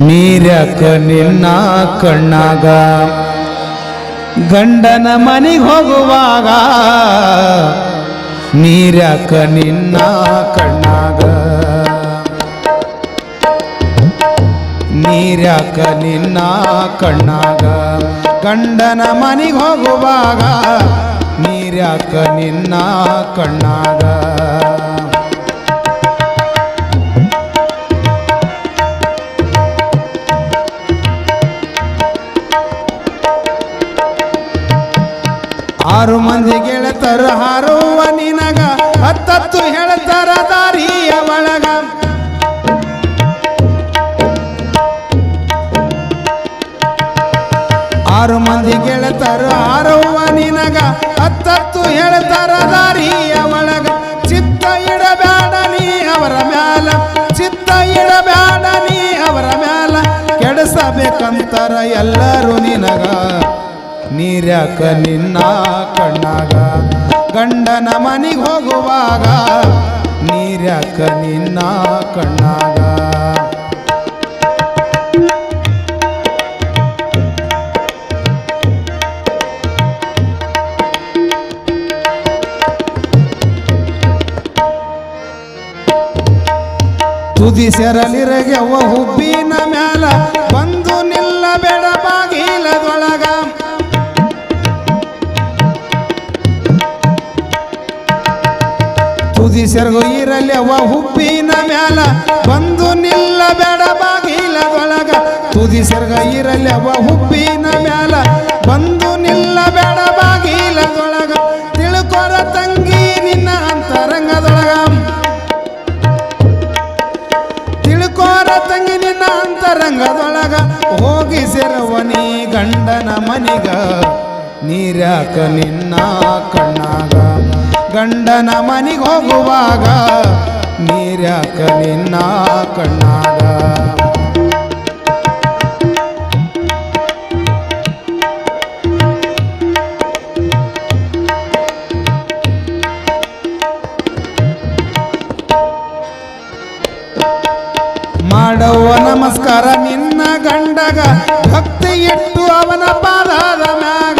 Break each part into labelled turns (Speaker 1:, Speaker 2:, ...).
Speaker 1: ನೀರ್ಯಾಕ ನಿನ್ನ ಕಣ್ಣಾಗ ಗಂಡನ ಮನೆಗೆ ಹೋಗುವಾಗ ನೀರ್ಯಾಕ ನಿನ್ನ ಕಣ್ಣಾಗ ನೀರ್ಯಾಕ ನಿನ್ನ ಕಣ್ಣಾಗ ಗಂಡನ ಮನೆಗೆ ಹೋಗುವಾಗ ನೀರ್ಯಾಕ ನಿನ್ನ ಕಣ್ಣಾಗ ಆರು ಮಂದಿ ಗೆಳತರ ಹಾರುವ ನಿನಗ ಹತ್ತತ್ತು ಹೇಳ್ತಾರ ದಾರಿಯ ಒಳಗ ಆರು ಮಂದಿ ಗೆಳತರ ಹಾರುವ ನಿನಗ ಹತ್ತತ್ತು ಹೇಳ್ತಾರ ದಾರಿಯ ಒಳಗ ಚಿತ್ತ ಇಡಬೇಡ ನೀ ಅವರ ಮ್ಯಾಲ ಚಿತ್ತ ಇಡಬೇಡ ನೀ ಅವರ ಮ್ಯಾಲ ಕೆಡಿಸಬೇಕಂತಾರ ಎಲ್ಲರೂ ನಿನಗ ನೀರ್ಯಾಕ ನಿನ್ನ ಕಣ್ಣಾಗ ಗಂಡನ ಮನೆಗೆ ಹೋಗುವಾಗ ನೀರ್ಯಾಕ ನಿನ್ನ ಕಣ್ಣಾಗ ತುದಿ ಸೆರಲಿರಗೆವ ಹುಬ್ಬಿನ ಮ್ಯಾಲ ಬಂದು ನಿಲ್ಲಬೇಡ ಬಾಗಿಲದೊಳಗ ತುದಿ ಸೆರಗು ಇರಲಿ ಅವ ಹುಬ್ಬಿನ ಮ್ಯಾಲ ಬಂದು ನಿಲ್ಲಬೇಡ ಬಾಗಿಲದೊಳಗ ತುದಿ ಸೆರಗ ಇರಲಿ ಅವ ಹುಬ್ಬಿನ ಮ್ಯಾಲ ಬಂದು ನಿಲ್ಲಬೇಡ ಬಾಗಿಲದೊಳಗ ತಿಳ್ಕೊರ ತಂಗಿ ನಿನ್ನ ಅಂತರಂಗದೊಳಗ ತಿಳ್ಕೊರ ತಂಗಿ ನಿನ್ನ ಅಂತರಂಗದೊಳಗ ಹೋಗಿ ಸೆರವನಿ ಗಂಡನ ಮನಿಗ ನೀರ್ಯಾಕ ನಿನ್ನ ಕಣ್ಣಾಗ ಗಂಡನ ಮನೆಗೆ ಹೋಗುವಾಗ ನೀರ್ಯಾಕ ನಿನ್ನ ಕಣ್ಣಾಗ ಮಾಡವ್ವ ನಮಸ್ಕಾರ ನಿನ್ನ ಗಂಡಗ ಭಕ್ತಿ ಇಟ್ಟು ಅವನ ಪಾದದ ಮ್ಯಾಗ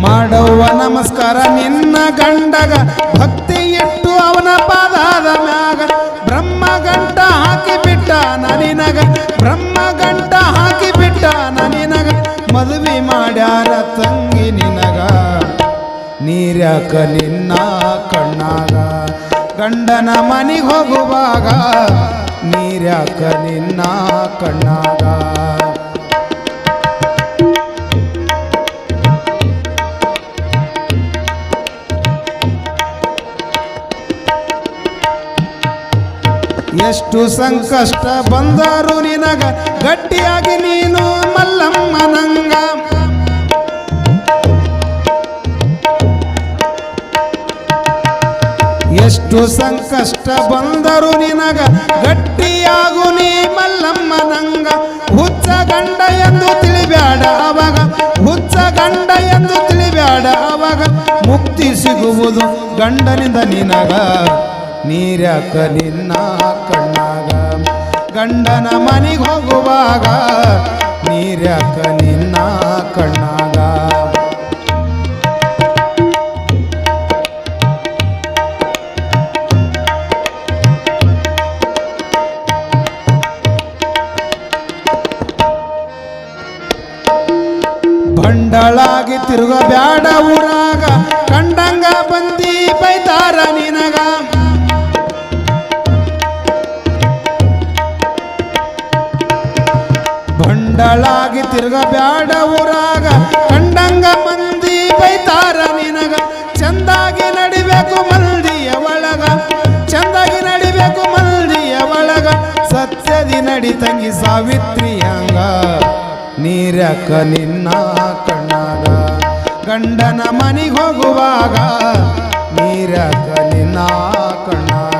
Speaker 1: ಮಾಡವ್ವ ನಮಸ್ಕಾರ ನಿನ್ನ ಗಂಡಗ ಭಕ್ತಿ ಇಟ್ಟು ಅವನ ಪಾದದ ಮ್ಯಾಗ ಬ್ರಹ್ಮ ಗಂಟ ಹಾಕಿ ಬಿಟ್ಟ ನನಿನಗ ಬ್ರಹ್ಮ ಗಂಟ ಹಾಕಿ ಬಿಟ್ಟ ನನಿನಗ ಮದುವೆ ಮಾಡ್ಯಾರ ತಂಗಿ ನಿನಗ ನೀರ್ಯಾಕ ನಿನ್ನ ಕಣ್ಣಾಗ ಗಂಡನ ಮನೆಗೆ ಹೋಗುವಾಗ ನೀರ್ಯಾಕ ನಿನ್ನ ಕಣ್ಣಾಗ ಎಷ್ಟು ಸಂಕಷ್ಟ ಬಂದರು ನಿನಗ ಗಟ್ಟಿಯಾಗಿ ನೀನು ಮಲ್ಲಮ್ಮನಂಗ ಎಷ್ಟು ಸಂಕಷ್ಟ ಬಂದರು ನಿನಗ ಗಟ್ಟಿಯಾಗು ನೀ ಮಲ್ಲಮ್ಮನಂಗ ಹುಚ್ಚ ಗಂಡ ಎಂದು ತಿಳಿಬ್ಯಾಡ ಅವಾಗ ಹುಚ್ಚ ಗಂಡ ಎಂದು ತಿಳಿಬ್ಯಾಡ ಅವಾಗ ಮುಕ್ತಿ ಸಿಗುವುದು ಗಂಡನಿಂದ ನಿನಗ ನೀರ್ಯಾಕ ನಿನ್ನ ಕಣ್ಣಾಗ ಗಂಡನ ಮನೆಗೆ ಹೋಗುವಾಗ ನೀರ್ಯಾಕ ನಿನ್ನ ಕಣ್ಣಾಗ ಬಂಡಳಾಗಿ ತಿರುಗಬ್ಯಾಡ ಊರಾಗ ಕಂಡಂಗ ಬಂದಿ ಬೈತಾರ ನಿನಗ ಬಂಡಳಾಗಿ ತಿರುಗಬ್ಯಾಡ ಊರಾಗ ಕಂಡಂಗ ಮಂದಿ ಬೈತಾರ ನಿನಗ ಚಂದಾಗಿ ನಡಿಬೇಕು ಮಂದಿಯ ಒಳಗ ಚಂದಾಗಿ ನಡಿಬೇಕು ಮಂದಿಯ ಒಳಗ ಸತ್ಯದಿ ನಡಿ ತಂಗಿ ಸಾವಿತ್ರಿಯಂಗ ನೀರ್ಯಾಕ ನಿನ್ನ ಕಣ್ಣಾಗ ಗಂಡನ ಮನೆಗೆ ಹೋಗುವಾಗ ನೀರ್ಯಾಕ ನಿನ್ನ ಕಣ್ಣಾಗ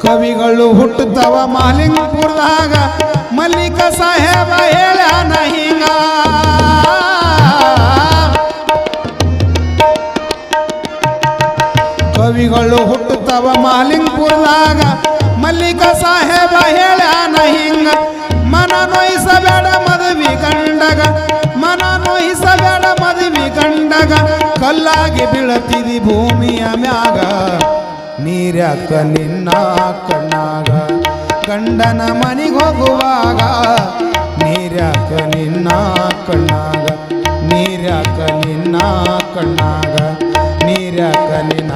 Speaker 1: ಕವಿಗಳು ಹುಟ್ಟುತ್ತವ ಮಾಲಿಂಗಪುರದಾಗ ಮಲ್ಲಿಕ ಸಾಹೇಬ ಹೇಳ್ಯಾನ ಹಿಂಗ ಕವಿಗಳು ಹುಟ್ಟುತ್ತವ ಮಾಲಿಂಗಪುರದಾಗ ಮಲ್ಲಿಕ ಸಾಹೇಬ ಹೇಳ್ಯಾನ ಹಿಂಗ ಮನ ನೋಯಿಸಬೇಡ ಮದುವೆ ಗಂಡಗ ಮನ ನೋಯಿಸಬೇಡ ಮದುವೆ ಗಂಡಗ ಕಲ್ಲಾಗಿ ಬೀಳತಿದಿ ಭೂಮಿಯ ಮ್ಯಾಗ ನೀರ್ಯಾಕ ನಿನ್ನ ಕಣ್ಣಾಗ ಗಂಡನ ಮನಿಗೆ ಹೋಗುವಾಗ ನೀರ್ಯಾಕ ನಿನ್ನ ಕಣ್ಣಾಗ ನೀರ್ಯಾಕ ನಿನ್ನ ಕಣ್ಣಾಗ ನೀರ್ಯಾಕ ನಿನ್ನ